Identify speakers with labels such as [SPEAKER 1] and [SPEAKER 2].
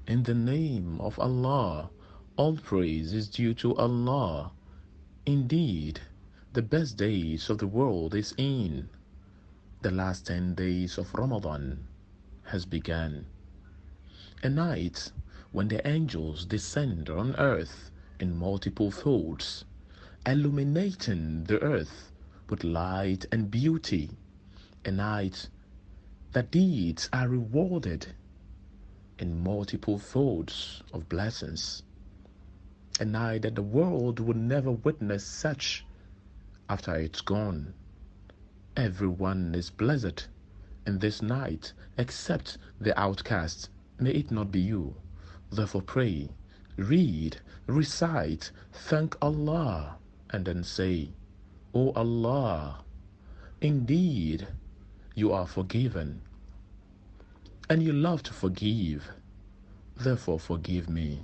[SPEAKER 1] In the name of Allah, all praise is due to Allah. Indeed, the best days of the world is in. The last 10 days of Ramadan has begun. A night when the angels descend on earth in multiple folds, illuminating the earth with light and beauty. A night that deeds are rewarded in multiple folds of blessings. A night that the world will never witness such after it's gone. Everyone is blessed in this night except the outcast. May it not be you. Therefore pray, read, recite, thank Allah, and then say, O Allah, indeed you are forgiven, and you love to forgive. Therefore forgive me.